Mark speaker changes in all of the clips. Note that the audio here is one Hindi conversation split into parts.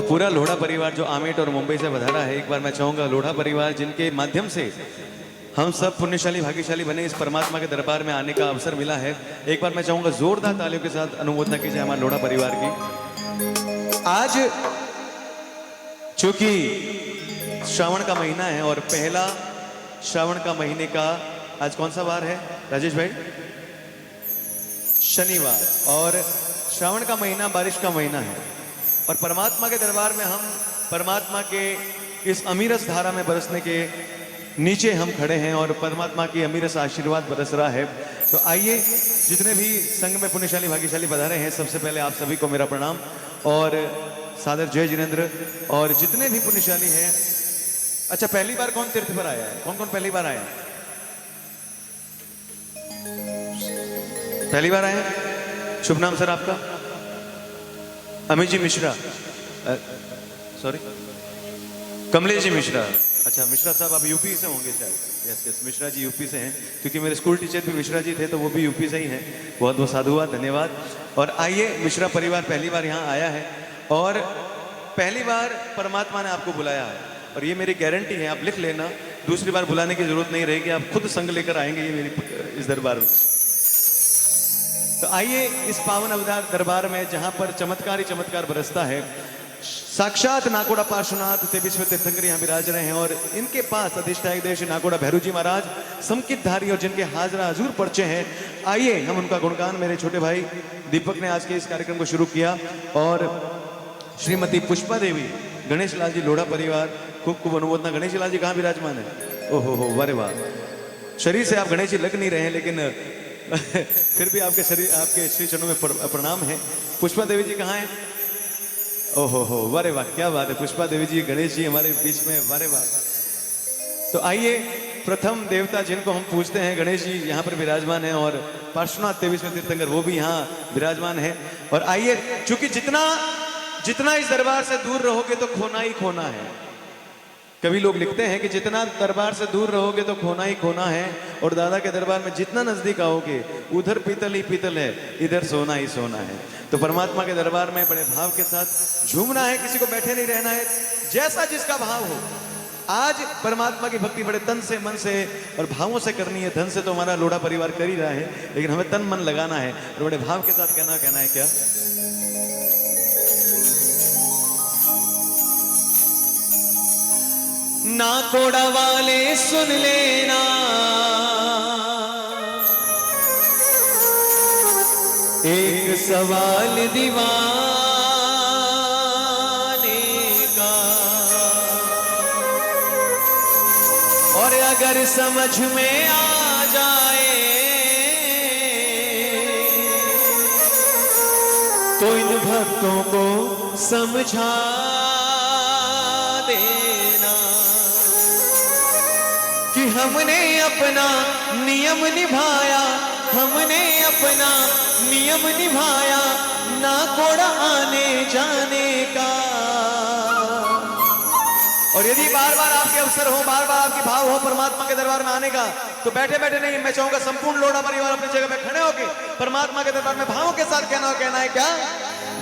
Speaker 1: पूरा लोढ़ा परिवार जो आमेट और मुंबई से पधारा है, एक बार मैं चाहूंगा लोढ़ा परिवार जिनके माध्यम से हम सब पुण्यशाली भाग्यशाली बने, इस परमात्मा के दरबार में आने का अवसर मिला है। एक बार मैं चाहूंगा जोरदार तालियों के साथ अनुमोदना कीजिए हमारे लोढ़ा परिवार की। आज चूंकि श्रावण का महीना है और पहला श्रावण का महीने का आज कौन सा वार है राजेश भाई? शनिवार। और श्रावण का महीना बारिश का महीना है और परमात्मा के दरबार में हम परमात्मा के इस अमीरस धारा में बरसने के नीचे हम खड़े हैं और परमात्मा की अमीरस आशीर्वाद बरस रहा है। तो आइए, जितने भी संघ में पुण्यशाली भाग्यशाली पधारे हैं, सबसे पहले आप सभी को मेरा प्रणाम और सादर जय जिनेंद्र। और जितने भी पुण्यशाली हैं, अच्छा पहली बार कौन तीर्थ पर आया है? कौन कौन पहली बार आया? पहली बार आए? शुभ नाम सर आपका? अमित जी मिश्रा, सॉरी कमलेश जी मिश्रा। अच्छा मिश्रा साहब आप यूपी से होंगे शायद। Yes yes, Mishra ji UP से हैं, क्योंकि मेरे स्कूल टीचर भी मिश्रा जी थे तो वो भी यूपी से ही हैं। बहुत बहुत साधुवाद, धन्यवाद। और आइए, मिश्रा परिवार पहली बार यहाँ आया है और पहली बार परमात्मा ने आपको बुलाया है और ये मेरी गारंटी है, आप लिख लेना, दूसरी बार बुलाने की जरूरत नहीं रहेगी, आप खुद संग लेकर आएंगे ये मेरी इस दरबार में। तो आइए, इस पावन अवतार दरबार में जहां पर चमत्कार ही चमत्कार बरसता है, साक्षात नाकोड़ा पार्श्वनाथ तेविश्वर तीर्थंकर यहाँ विराज रहे हैं और इनके पास अधिष्ठायक देव श्री नाकोड़ा भैरू जी महाराज संकितधारी और जिनके हाजरा हजूर पर्चे हैं। आइए हम उनका गुणगान, मेरे छोटे भाई दीपक ने आज के इस कार्यक्रम को शुरू किया और श्रीमती पुष्पा देवी, गणेश लाल जी लोढ़ा परिवार, खूब खूब अनुमोदना। गणेश लाल जी कहाँ विराजमान है? ओहो हो, वारे वाह, शरीर से आप गणेश जी लग नहीं रहे हैं लेकिन फिर भी आपके शरीर, आपके श्री चरणों में प्रणाम है। पुष्पा देवी जी कहाँ हैं? ओहो हो, वारे वाह, क्या बात है। पुष्पा देवी जी, गणेश जी हमारे बीच में, वारे वाह। तो आइए, प्रथम देवता जिनको हम पूछते हैं गणेश जी यहाँ पर विराजमान है और पार्श्वनाथ तेविश्वर तीर्थंकर वो भी यहाँ विराजमान है। और आइए, चूंकि जितना इस दरबार से दूर रहोगे तो खोना ही खोना है। कभी लोग लिखते हैं कि जितना दरबार से दूर रहोगे तो खोना ही खोना है, और दादा के दरबार में जितना नजदीक आओगे उधर पीतल ही पीतल है, इधर सोना ही सोना है। तो परमात्मा के दरबार में बड़े भाव के साथ झूमना है, किसी को बैठे नहीं रहना है, जैसा जिसका भाव हो। आज परमात्मा की भक्ति बड़े तन से, मन से और भावों से करनी है। धन से तो हमारा लोढ़ा परिवार कर ही रहा है, लेकिन हमें तन मन लगाना है और बड़े भाव के साथ कहना है क्या? नाकोड़ा वाले सुन लेना, एक सवाल दीवाने का, और अगर समझ में आ जाए तो इन भक्तों को समझा देना कि हमने अपना नियम निभाया, हमने अपना नियम निभाया, नाकोड़ा आने जाने का। और यदि बार बार आपके अवसर हो, बार बार आपकी भाव हो परमात्मा के दरबार में आने का, तो बैठे बैठे नहीं, मैं चाहूंगा संपूर्ण लोढ़ा परिवार अपनी जगह पे खड़े होके परमात्मा के दरबार में भावों के साथ कहना है क्या?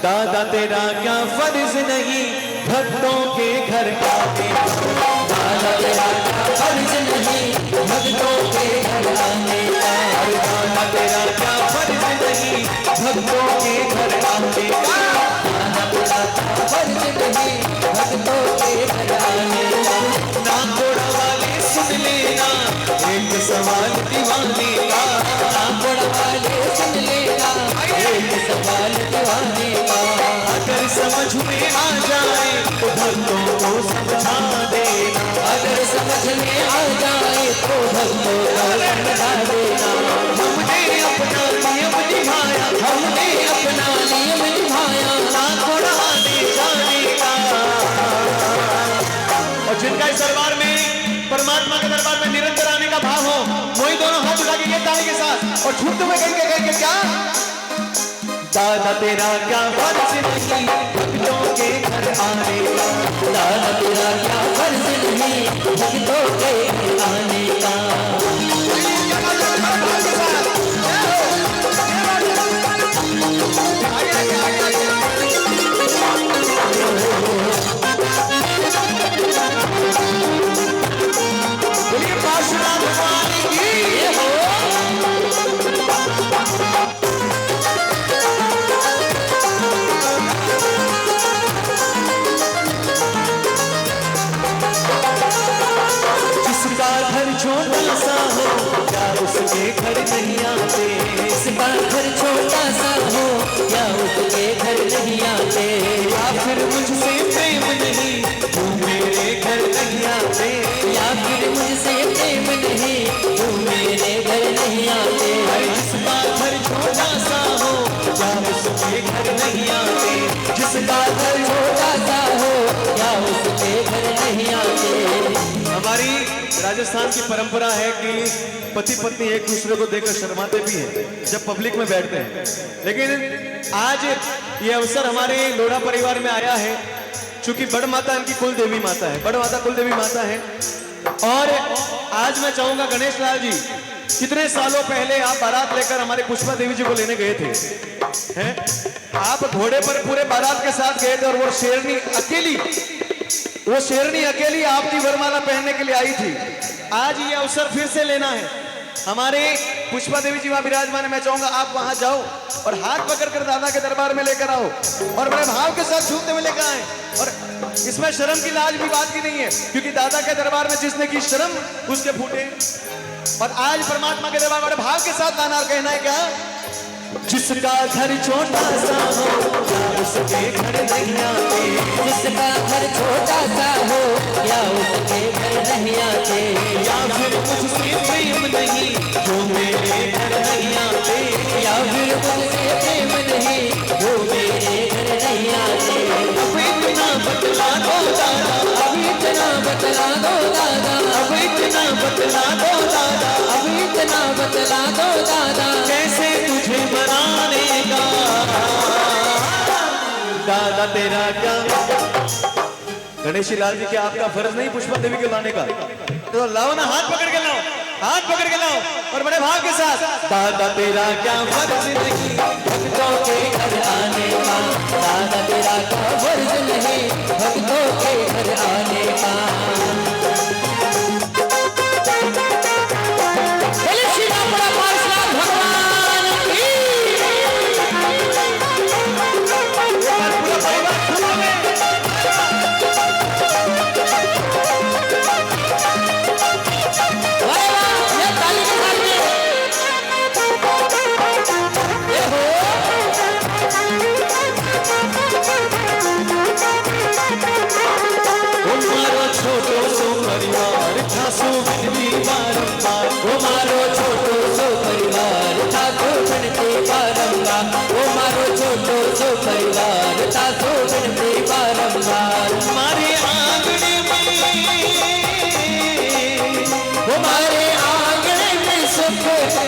Speaker 1: दादा तेरा क्या फर्ज नहीं भक्तों के घर आने, दादा तेरा क्या फर्ज नहीं भक्तों के घर आने का, दादा तेरा क्या फर्ज नहीं भक्तों के घर आने का, दादा तेरा क्या फर्ज नहीं भक्तों के घर आने का। नाकोड़ा वाले सुन लेना, एक सवाल दीवाने का, नाकोड़ा वाले सुन लेना, एक सवाल दीवाने का। अगर समझ में आ जाए तो भक्तों को समझा देना, अगर समझ में आ जाए तो भक्तों को समझा देना। हमने अपना नियम निभाया, हमने अपना नियम निभाया, नाकोड़ा आने जाने का। और जिनका इस दरबार में, परमात्मा के दरबार में निरंतर आने का भाव हो, वही दोनों हाथ उठा के ये ताली के साथ और झूठते हुए कहेंगे क्या? दादा तेरा क्या फर्ज नहीं भक्तों के घर आने का, दादा तेरा क्या फर्ज नहीं भक्तों के घर आने का। राजस्थान की परंपरा है कि पति पत्नी एक दूसरे को देखकर शर्माते भी हैं जब पब्लिक में बैठते हैं, लेकिन आज ये अवसर हमारे लोढ़ा परिवार में आया है क्योंकि बड़ माता इनकी कुल देवी माता है, बड़ माता कुल देवी माता है। और आज मैं चाहूंगा गणेश लाल जी, कितने सालों पहले आप बारात लेकर हमारे पुष्पा देवी जी को लेने गए थे, हैं? आप घोड़े पर पूरे बारात के साथ गए थे और वो शेरनी अकेली आपकी वरमाला पहनने के लिए आई थी। आज ये अवसर फिर से लेना है, हमारे पुष्पा देवी जी वहां विराजमान है। मैं चाहूंगा आप वहां जाओ और हाथ पकड़कर दादा के दरबार में लेकर आओ और बड़े भाव के साथ झूमते हुए लेकर आए। और इसमें शर्म की लाज भी बात की नहीं है, क्योंकि दादा के दरबार में जिसने की शर्म उसके फूटे। और आज परमात्मा के दरबार बड़े भाव के साथ गाना कहना है क्या, जिसका घर छोटा सा हो या उसके घर नहीं आते,
Speaker 2: जिसका घर छोटा सा हो या उसके घर नहीं आते,
Speaker 1: या फिर मुझसे प्रेम नहीं जो मेरे घर नहीं आते,
Speaker 2: या फिर मुझसे प्रेम नहीं जो मेरे घर नहीं आते।
Speaker 1: अब इतना बतला दो दादा,
Speaker 2: अब इतना बतला दो दादा,
Speaker 1: अब इतना बतला दो दादा,
Speaker 2: अब इतना बतला दो दादा,
Speaker 1: कैसे तुझे मनाने का दादा तेरा क्या। गणेश लाल जी क्या आपका फर्ज नहीं पुष्पा देवी को लाने का? तो लाओ ना, हाथ पकड़ के लाओ, हाथ पकड़ के लाओ और बड़े भाव के साथ, दादा तेरा क्या फर्ज नहीं
Speaker 2: भक्तों के घर आने का, दादा तेरा क्या फर्ज नहीं भक्तों के घर आने का।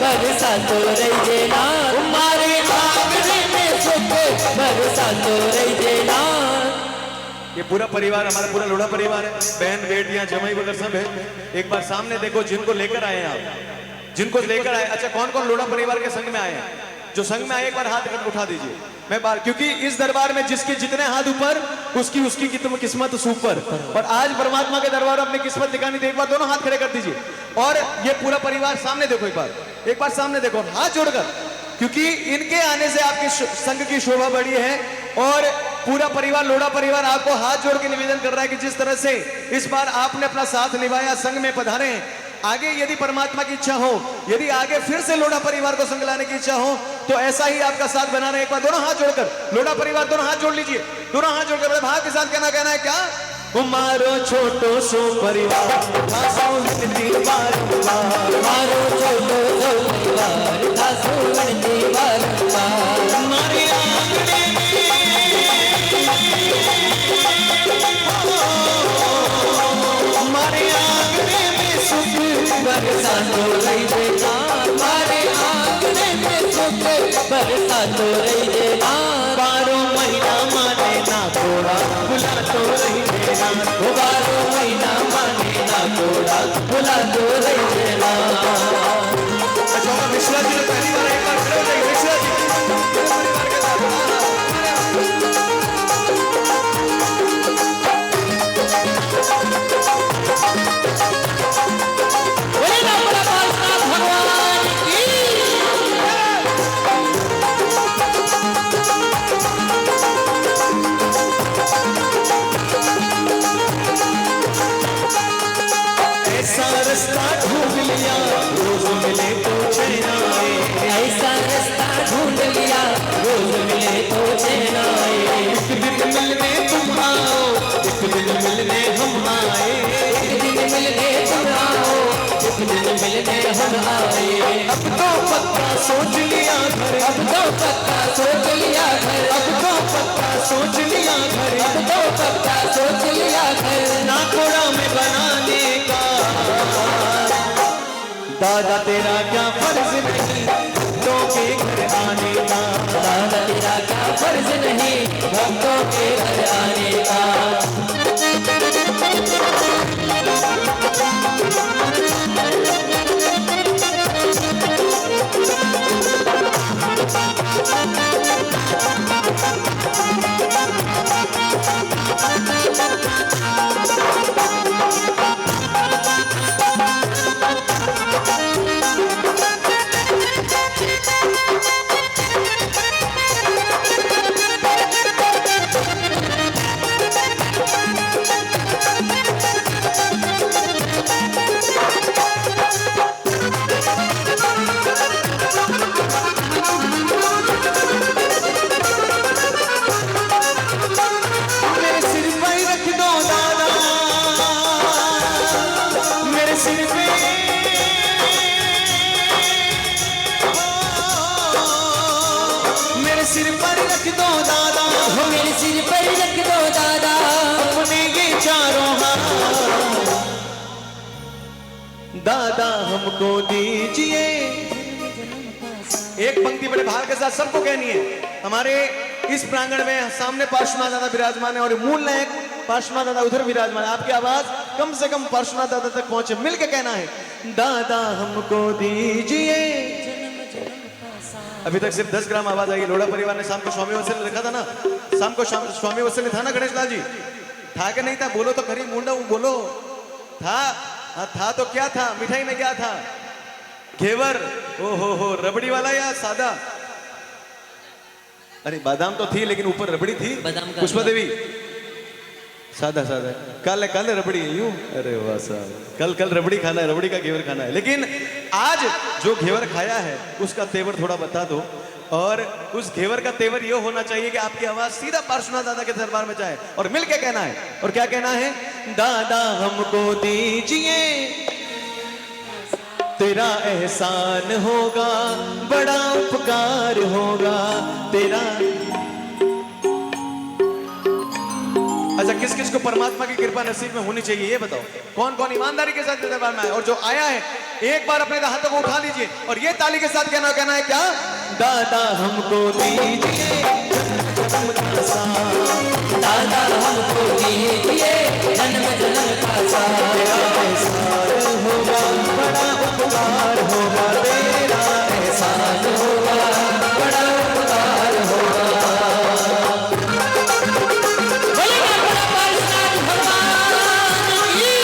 Speaker 2: बरसा तो रही देना, हमारे आंगने में सुख बरसा तो रही देना।
Speaker 1: ये पूरा परिवार हमारा पूरा लोढ़ा परिवार है, बहन बेटियां जमाई वगैरह सब है। एक बार सामने देखो जिनको लेकर आए हैं आप, जिनको लेकर आए। अच्छा कौन कौन लोढ़ा परिवार के संग में आए हैं? जो संग में आए एक बार हाथ उठा दीजिए। मैं बार, क्योंकि इस दरबार में जिसके जितने हाथ ऊपर उसकी उसकी किस्मत सुपर। और आज परमात्मा के दरबार में अपनी किस्मत दिखानी थी, एक बार दोनों हाथ खड़े कर दीजिए। और ये पूरा परिवार सामने देखो, एक बार सामने देखो हाथ जोड़कर, क्योंकि इनके आने से आपके संघ की शोभा बढ़ी है। और पूरा परिवार लोढ़ा परिवार आपको हाथ जोड़ के निवेदन कर रहा है कि जिस तरह से इस बार आपने अपना साथ निभाया, संघ में पधारे, आगे यदि परमात्मा की इच्छा हो, यदि आगे फिर से लोढ़ा परिवार को संग लाने की इच्छा हो, तो ऐसा ही आपका साथ बनाना है। एक बार दोनों हाथ जोड़कर, लोढ़ा परिवार दोनों हाथ जोड़ लीजिए, दोनों हाथ जोड़कर बड़े भाव के साथ कहना है क्या, मारो छोटो सो परिवार थासो विनती बारंबार,
Speaker 2: मारो छोटो सो परिवार थासो विनती बारंबार,
Speaker 1: हमारे आंगने में सुख
Speaker 2: बरसा तो रही देना, हमारे आंगने में सुख बरसा तो रही देना।
Speaker 1: 12 महीना माने ना थोड़ा बुला तो रही देना,
Speaker 2: 12 महीना माने ना थोड़ा बुला तो रही देना।
Speaker 1: अच्छा मिश्रा जी ने पहली बार एक बार खड़े हो जाइए, मिश्रा जी परिवार के साथ।
Speaker 2: भगवान की
Speaker 1: ऐसा रास्ता ढूंढ लिया रोज मिले तो चैन आए,
Speaker 2: ऐसा रास्ता ढूंढ लिया रोज मिले तो चैन आए।
Speaker 1: एक दिन मिलने तुम आओ, एक दिन मिलने हम आए,
Speaker 2: एक दिन मिलने तुम आओ, एक दिन मिलने हम आए।
Speaker 1: अब तो पक्का सोच लिया घर,
Speaker 2: अब तो पक्का सोच लिया घर,
Speaker 1: अब तो पक्का सोच लिया घर,
Speaker 2: अब तो पक्का सोच लिया घर।
Speaker 1: नाकोड़ा में बनाने का दादा तेरा क्या फर्ज नहीं भक्तों के घर आने का,
Speaker 2: दादा तेरा क्या फर्ज नहीं भक्तों के घर आने का।
Speaker 1: मेरे सिर पर रख दो दादा, मेरे सिर पे मेरे सिर पर रख दो दादा,
Speaker 2: हो मेरे सिर पर रख दो दादा
Speaker 1: अपने ये चारों हाथ, दादा हमको दीजिए। एक पंक्ति बड़े भाव के साथ सबको कहनी है। हमारे इस प्रांगण में सामने पार्श्वनाथ दादा विराजमान है और मूल नायक पार्श्वनाथ दादा उधर विराजमान है। आपकी आवाज कम से कम पार्श्वनाथ दादा तक पहुंचे, मिलके कहना है दादा हमको दीजिए। अभी तक सिर्फ 10 ग्राम आवाज आई। लोढ़ा परिवार ने शाम को स्वामी वत्सल लिखा था ना, शाम को स्वामी वत्सल था ना गणेश लाल जी, था कि नहीं था? बोलो तो खरी मुंडा, बोलो था। हाँ था तो क्या था? मिठाई में क्या था? घेवर, ओ हो रबड़ी वाला या सादा? अरे बादाम तो थी लेकिन ऊपर रबड़ी थी।
Speaker 2: बादाम का
Speaker 1: पुष्पा देवी सादा सादा, कल रबड़ी है यूं। अरे वाह साहब, कल रबड़ी खाना है, रबड़ी का घेवर खाना है। लेकिन आज जो घेवर खाया है उसका तेवर थोड़ा बता दो। और उस घेवर का तेवर ये होना चाहिए कि आपकी आवाज सीधा पार्श्वनाथ दादा के दरबार में जाए और मिलके कहना है। और क्या कहना है? दादा हमको दीजिए, तेरा एहसान होगा, बड़ा उपकार होगा तेरा। अच्छा, किस किस को परमात्मा की कृपा नसीब में होनी चाहिए ये बताओ? कौन कौन ईमानदारी के साथ दरबार में आए? और जो आया है एक बार अपने हाथों को उठा लीजिए और ये ताली के साथ कहना है क्या? दादा हमको दीजिए,
Speaker 2: दादा हमको दीजिए जन्म जन्म का साथ,
Speaker 1: तेरा एहसान होगा, बड़ा उपकार होगा तेरा
Speaker 2: एहसान होगा, बड़ा उपकार होगा। बोलेगा बड़ा पार्षद भगवान की।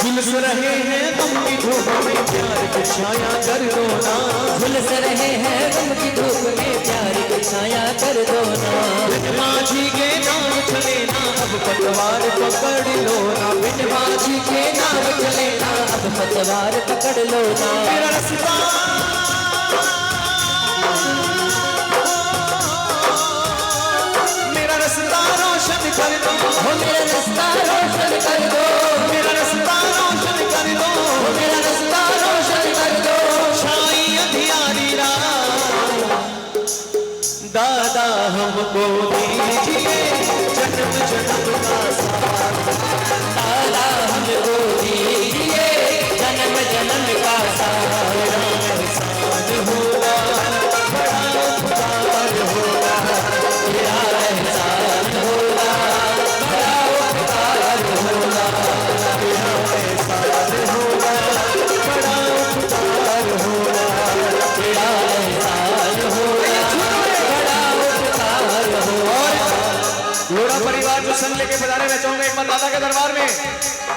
Speaker 1: झुलस रहे हैं गम की धूप में प्यार की छाया कर दो ना,
Speaker 2: झुलस रहे हैं गम की धूप में प्यार की छाया कर दो ना।
Speaker 1: बिन माझी के नाम चले ना अब पतवार पकड़ लो ना,
Speaker 2: बिन माझी के नाम चले ना अब पतवार पकड़ लो ना।
Speaker 1: मेरा रास्ता मेरा रास्ता रोशन कर दो,
Speaker 2: हो मेरा रास्ता रोशन कर दो,
Speaker 1: मेरा रास्ता रोशन कर दो,
Speaker 2: हो मेरा रास्ता रोशन कर दो।
Speaker 1: छाई अंधियारी रात, दादा हमको दीजिए जन्म जन्म का साथ,
Speaker 2: दादा हमको दीजिए जन्म जन्म का साथ।
Speaker 1: एहसान होगा, बड़ा उपकार होगा
Speaker 2: तेरा एहसान होगा, बड़ा उपकार होगा।
Speaker 1: तेरा एहसान होगा, बड़ा उपकार होगा।
Speaker 2: तेरा एहसान होगा, बड़ा उपकार होगा।
Speaker 1: लोढ़ा परिवार जो संग लेके बजाने मैं चाहूंगा एक बार दादा के दरबार में।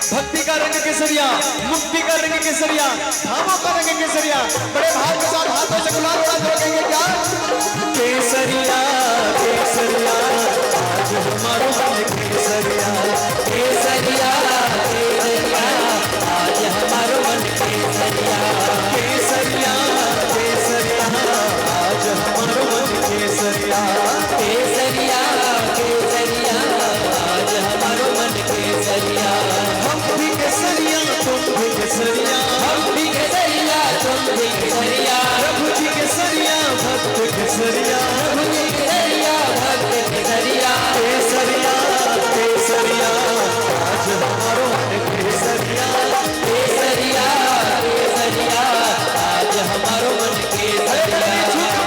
Speaker 1: भक्ति का रंग केसरिया, मुक्ति का रंग केसरिया, धामों का रंग केसरिया, बड़े भाव के साथ हाथों से गुलाल उड़ा दो। कहेंगे क्या? केसरिया केसरिया आज हमारा मन केसरिया,
Speaker 2: केसरिया केसरिया आज हमारो मन केसरिया,
Speaker 1: केसरिया केसरिया आज हमारा मन केसरिया,
Speaker 2: केसरिया केसरिया आज हमारो
Speaker 1: केसरिया
Speaker 2: केसरिया भक्त केसरिया
Speaker 1: केसरिया केसरिया आज हमारो मन केसरिया
Speaker 2: केसरिया केसरिया आज हमारो मन केसरिया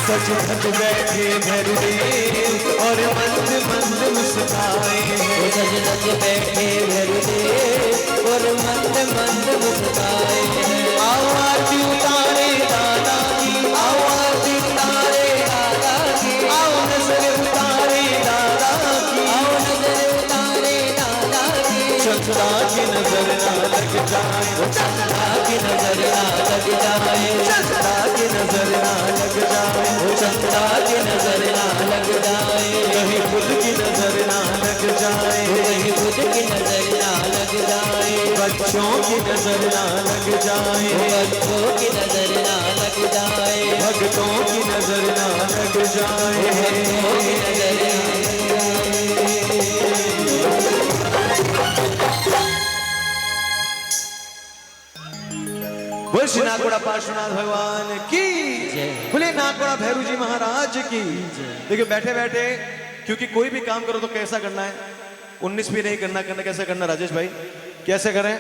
Speaker 1: सच धज बैठे भैरदेव और मंद मंद मुस्काए
Speaker 2: वो सज धज बैठे भैरदेव और मंद मंद मुस्काए हैं
Speaker 1: आओ आरती उतारे दादा की
Speaker 2: आओ आरती उतारे दादा की
Speaker 1: आओ नजर उतारे दादा की
Speaker 2: आओ नजर उतारे दादा की
Speaker 1: चंद्रा की नजर ना लग जाए
Speaker 2: चंद्रा की नजर ना लग जाए
Speaker 1: चंद्रा की नजर ना लग जाए
Speaker 2: चंद्रा की नजर ना लग जाए
Speaker 1: कहीं खुद की नजर ना लग जाए
Speaker 2: कहीं खुद की नजर ना लग जाए
Speaker 1: बच्चों की नजर ना लग जाए
Speaker 2: बच्चों की नजर ना लग जाए
Speaker 1: भक्तों की नजर ना लग जाए
Speaker 2: भक्तों की नजर ना लग जाए
Speaker 1: बोल श्री नागोड़ा पार्श्वनाथ भगवान की
Speaker 2: जय।
Speaker 1: बोले नागोड़ा भैरू जी महाराज की देखिए बैठे बैठे क्योंकि कोई भी काम करो तो कैसा करना है 19 भी नहीं करना कैसे करना राजेश भाई कैसे करें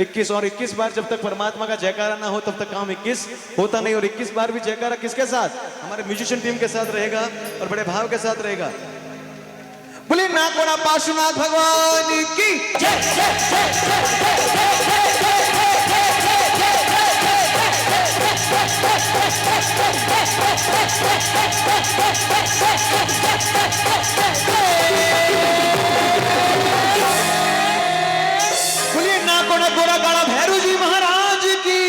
Speaker 1: 21 और 21 बार जब तक परमात्मा का जयकारा ना हो तब तक काम 21 होता नहीं और 21 बार भी जयकारा किसके साथ हमारे म्यूजिशियन टीम के साथ रहेगा और बड़े भाव के साथ रहेगा बोले नागोड़ा पार्श्वनाथ भगवान की बोलिए नागोड़ा गोरा गाड़ा भैरू जी महाराज की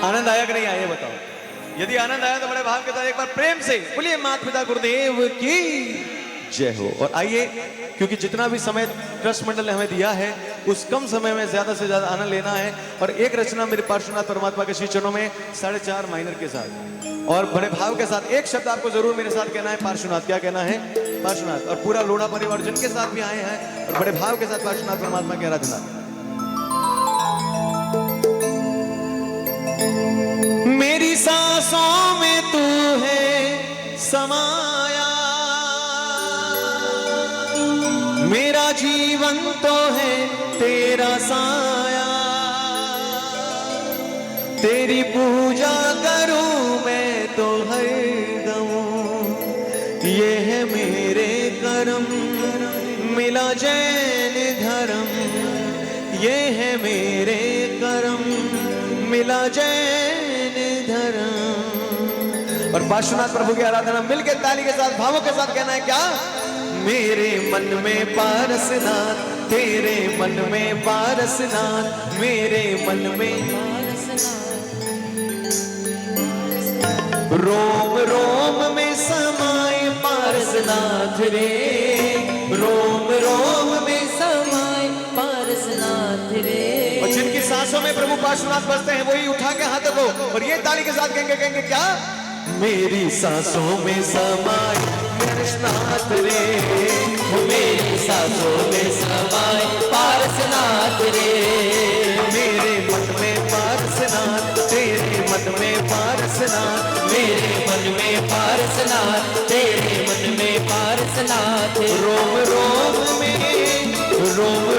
Speaker 1: आनंद आया कि नहीं आया बताओ यदि आनंद आया तो बड़े भाव के साथ एक बार प्रेम से बोलिए माता पिता गुरुदेव की जय हो और आइए क्योंकि जितना भी समय ट्रस्ट मंडल ने हमें दिया है उस कम समय में ज्यादा से ज्यादा आनंद लेना है और एक रचना मेरे पार्श्वनाथ परमात्मा के श्री चरणों में 4.5 माइनर के साथ और बड़े भाव के साथ एक शब्द आपको जरूर मेरे साथ कहना है पार्श्वनाथ क्या कहना है पार्श्वनाथ और पूरा लोढ़ा परिवार जिनके साथ भी आए हैं और बड़े भाव के साथ पार्श्वनाथ परमात्मा की आराधना मेरी सांसों में तू है समाया मेरा जीवन तो है तेरा साया तेरी पूजा करूं मैं तो हरदम ये है मेरे कर्म मिला जैन धर्म ये है मेरे कर्म मिला जैन धर्म और पार्श्वनाथ प्रभु की आराधना मिलके ताली के साथ भावों के साथ कहना है क्या मेरे मन में पारसनाथ तेरे मन में पारसनाथ मेरे मन में रोम रोम में समाए पारसनाथ रे रोम रोम में
Speaker 2: समाए पारसनाथ रे
Speaker 1: और जिनकी सांसों में प्रभु पार्श्वनाथ बसते हैं वही उठा के हाथों को और ये ताली के साथ कहेंगे क्या मेरी सांसों में समाए पारसनाथ रे
Speaker 2: मेरी सांसों में समाए पारसनाथ रे
Speaker 1: मेरे मन में पारसनाथ तेरे मन में पारसनाथ
Speaker 2: मेरे मन में पारसनाथ तेरे मन में पारसनाथ
Speaker 1: रोम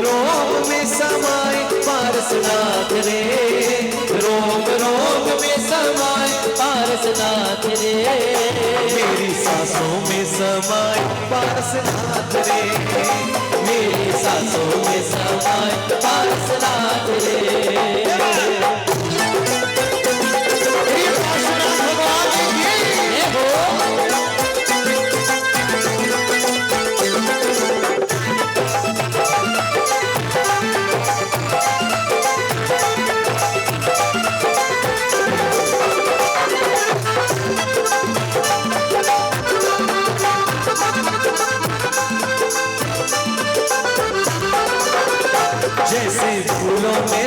Speaker 1: रोम में समाए पारसनाथ रे
Speaker 2: रोम रोम में समाए पारसनाथ रे
Speaker 1: मेरी सांसों में समाए पारसनाथ रे
Speaker 2: मेरी सांसों में समाए पारसनाथ रे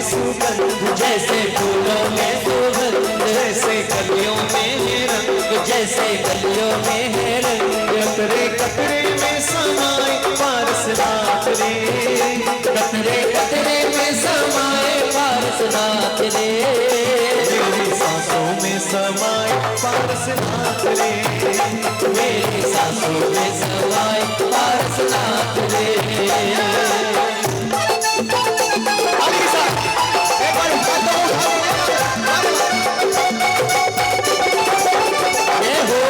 Speaker 1: सुगंध,
Speaker 2: जैसे फूलों में सुगंध,
Speaker 1: जैसे कलियों में है रंग,
Speaker 2: जैसे कलियों में है रंग,
Speaker 1: कतरे कतरे में समाए पारसनाथ रे,
Speaker 2: कतरे कतरे में समाए पारसनाथ रे,
Speaker 1: मेरी सांसों में समाए पारसनाथ रे,
Speaker 2: मेरी सांसों में समाए पारसनाथ रे।
Speaker 1: आगे साथ एक बार हाथों को
Speaker 2: ये हो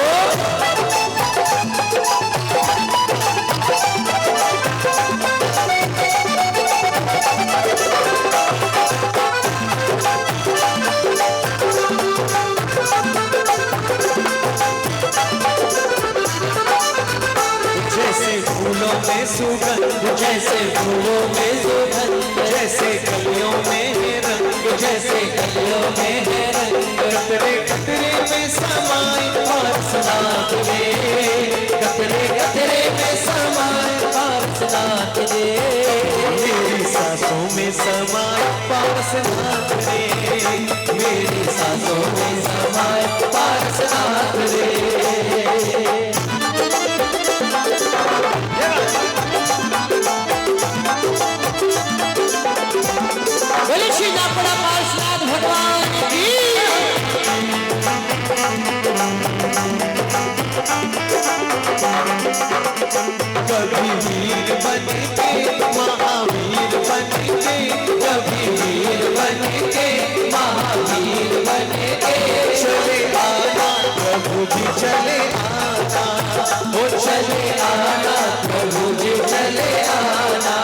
Speaker 1: जैसे फूलों में सुगंध,
Speaker 2: जैसे फूलों में सुगंध,
Speaker 1: जैसे कलियों में है रंग,
Speaker 2: जैसे कलियों में है रंग,
Speaker 1: कतरे कतरे में समाए पारसनाथ रे,
Speaker 2: कतरे कतरे में समाए पारसनाथ रे,
Speaker 1: मेरी सांसों में समाए पारसनाथ रे,
Speaker 2: मेरी सांसों में समाए पारसनाथ रे। बोले श्री जापड़ा पार्षनाथ भगवान की।
Speaker 1: कभी वीर बन के महावीर बन के,
Speaker 2: कभी वीर बन के महावीर बन के
Speaker 1: चले आना प्रभु जी चले आना,
Speaker 2: वो चले आना प्रभु जी चले आना,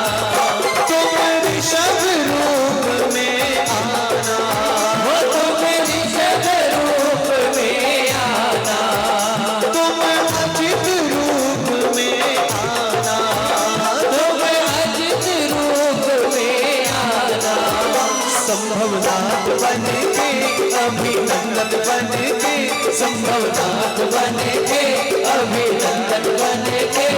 Speaker 1: तुम ऋषभ रूप में आना,
Speaker 2: वो तुम ऋषभ रूप में आना,
Speaker 1: तुम अजित रूप में आना,
Speaker 2: तुम अजित रूप में आना,
Speaker 1: संभवनाथ बन के अभिनंदन बन के,
Speaker 2: संभवनाथ बन के अभिनंदन बन के।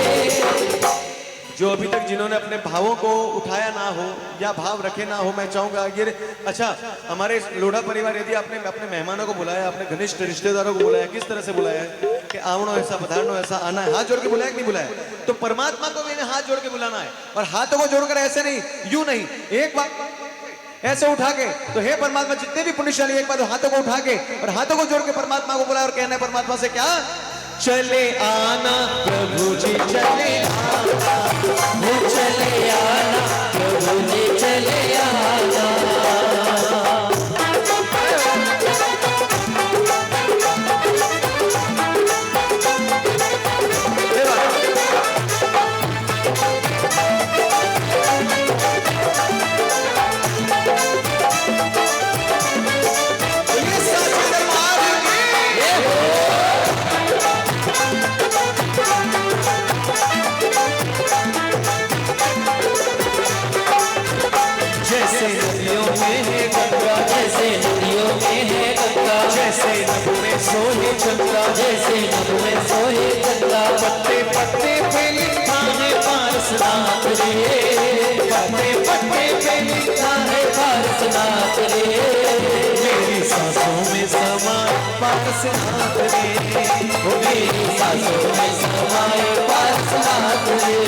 Speaker 1: जो अभी तक जिन्होंने अपने भावों को उठाया ना हो या भाव रखे ना हो, मैं चाहूंगा ये अच्छा हमारे लोढ़ा परिवार, यदि आपने अपने मेहमानों को बुलाया, अपने घनिष्ठ रिश्तेदारों को बुलाया, किस तरह से बुलाया है कि आवणो ऐसा पधारणो ऐसा आना है, हाथ जोड़ के बुलाया कि नहीं बुलाया? तो परमात्मा को भी हाथ जोड़ के बुलाना है, और हाथों को जोड़कर ऐसे नहीं, यूं नहीं, एक बार ऐसे उठा के, तो हे परमात्मा जितने भी पुण्यशाली एक बार हाथों को उठा के और हाथों को जोड़ के परमात्मा को बुलाया और कहना है परमात्मा से क्या? चले आना प्रभु जी चले आना,
Speaker 2: वो चले आना प्रभु जी चले आना,
Speaker 1: जैसे नदियों में है गंगा,
Speaker 2: जैसे नदियों में है गंगा,
Speaker 1: जैसे नभ में सोहे चंद्रा,
Speaker 2: जैसे नभ में सोहे चंद्रा,
Speaker 1: पत्ते पत्ते पे लिखा है पारसनाथ रे, पत्ते पत्ते पे लिखा है
Speaker 2: पारसनाथ रे,
Speaker 1: मेरी सांसों में समाए पारसनाथ रे,
Speaker 2: वो मेरी सांसों में समाए पारसनाथ रे।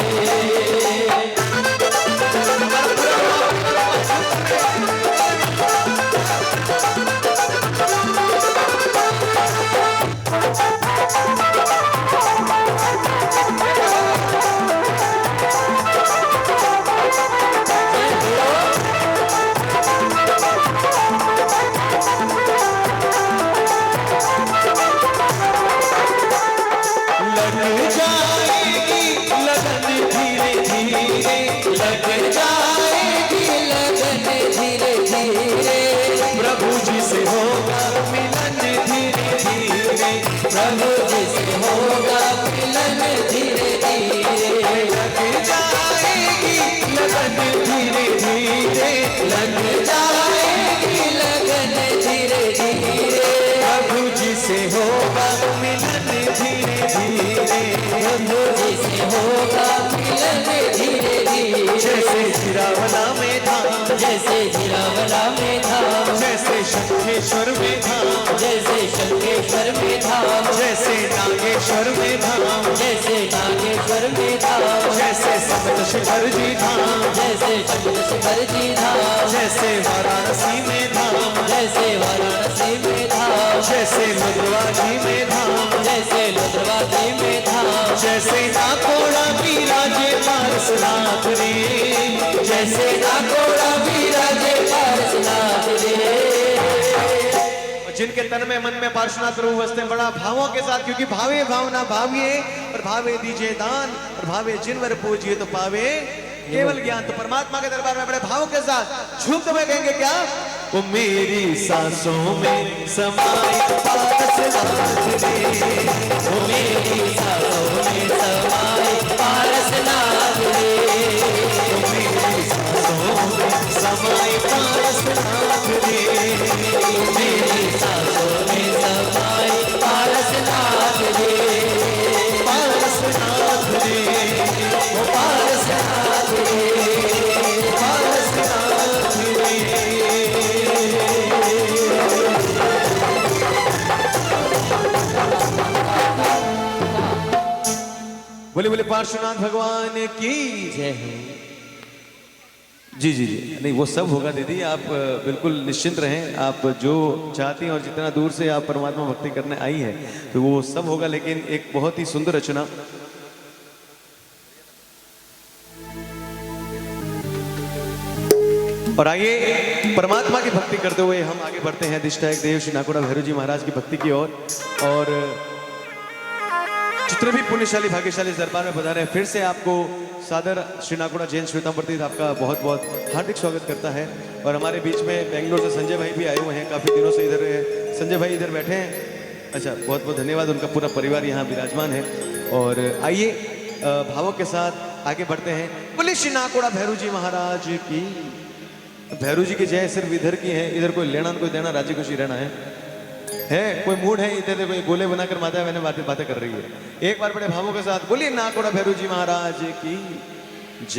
Speaker 2: प्रभु जी से होगा मिलन धीरे धीरे,
Speaker 1: लग जाएगी लगन धीरे धीरे,
Speaker 2: लग जाएगी लगन धीरे धीरे,
Speaker 1: प्रभु जी से होगा मिलन धीरे धीरे,
Speaker 2: प्रभु जी से होगा मिलन धीरे धीरे,
Speaker 1: जैसे जीरावला में धाम,
Speaker 2: जैसे जीरावला में धाम,
Speaker 1: जैसे शंखेश्वर में धाम,
Speaker 2: जैसे शंखेश्वर में धाम,
Speaker 1: जैसे नागेश्वर में धाम,
Speaker 2: जैसे नागेश्वर में धाम,
Speaker 1: जैसे सप्त शिखर जी धाम,
Speaker 2: जैसे सप्त शिखर जी धाम,
Speaker 1: जैसे वाराणसी में धाम,
Speaker 2: जैसे वाराणसी में धाम,
Speaker 1: जैसे लुद्रवाजी में धाम,
Speaker 2: जैसे लुद्रवाजी में धाम,
Speaker 1: जैसे नाकोड़ा विराजे पारसनाथ रे,
Speaker 2: जैसे नाकोड़ा विराजे पारसनाथ रे।
Speaker 1: जिनके तन में मन में पार्श्वनाथ प्रभु बसते हैं बड़ा भावों के साथ, क्योंकि भावे भावना भाविए और भावे दीजिए दान और भावे जिनवर पूजिए तो पावे केवल ज्ञान। तो परमात्मा के दरबार में बड़े भावों के साथ झुक में कहेंगे क्या, वो मेरी सांसों में समाए पारसनाथ रे,
Speaker 2: वो मेरी सांसों में समाए पारसनाथ रे,
Speaker 1: वो मेरी सांसों में समाए पारसनाथ रे,
Speaker 2: मेरी सांसों में समाए पारसनाथ रे,
Speaker 1: पारसनाथ रे,
Speaker 2: वो पारसनाथ रे,
Speaker 1: पारसनाथ रे। बोले बोले पार्श्वनाथ भगवान की
Speaker 2: जय हो।
Speaker 1: जी जी जी, नहीं वो सब होगा दीदी, आप बिल्कुल निश्चिंत रहें। आप जो चाहती हैं और जितना दूर से आप परमात्मा भक्ति करने आई है तो वो सब होगा। लेकिन एक बहुत ही सुंदर रचना, और आइए परमात्मा की भक्ति करते हुए हम आगे बढ़ते हैं अधिष्ठायक देव श्री नाकोड़ा भैरव जी महाराज की भक्ति की ओर। और जितने भी पुण्यशाली भाग्यशाली इस दरबार में पधारे हैं, फिर से आपको सादर श्री नाकोड़ा जैन श्वेतांबर तीर्थ आपका बहुत बहुत हार्दिक स्वागत करता है। और हमारे बीच में बेंगलोर से संजय भाई भी आए हुए हैं, काफ़ी दिनों से इधर है। संजय भाई इधर बैठे हैं, अच्छा बहुत बहुत धन्यवाद, उनका पूरा परिवार यहाँ विराजमान है। और आइए भावों के साथ आगे बढ़ते हैं। बोले श्री नाकोड़ा भैरव जी महाराज की। भैरव जी की जय सिर्फ इधर की है, इधर कोई लेना कोई देना, राज्य खुशी रहना है कोई मूड है इधर कोई गोले बनाकर माता मैंने बातें कर रही है। एक बार बड़े भावों के साथ बोलिए नाकोड़ा भैरव जी महाराज की।